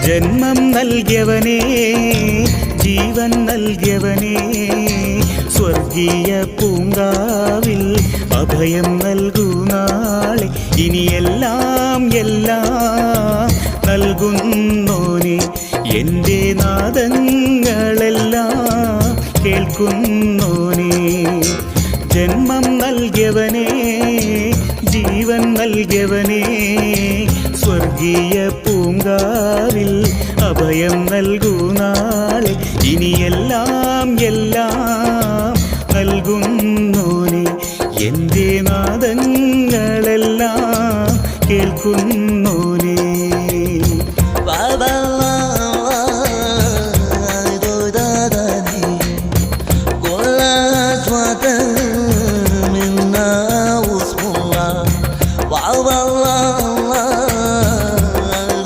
ജന്മം നൽകിയവനേ, ജീവൻ നൽകിയവനേ, സ്വർഗീയ പൂങ്കാവിൽ അഭയം നൽകൂ നാളെ. ഇനിയെല്ലാം എല്ലാം നൽകുന്നോനെ, എൻ്റെ നാദങ്ങളെല്ലാം കേൾക്കുന്നോനെ. ജന്മം നൽകിയവനേ, ജീവൻ നൽകിയവനേ, സ്വർഗീയ പൂങ്കാവിൽ അഭയം നൽകൂ നാളെ. ഇനിയെല്ലാം എല്ലാം നൽകുന്നോനെ, എൻ്റെ നാദങ്ങളെല്ലാം കേൾക്കുന്നു.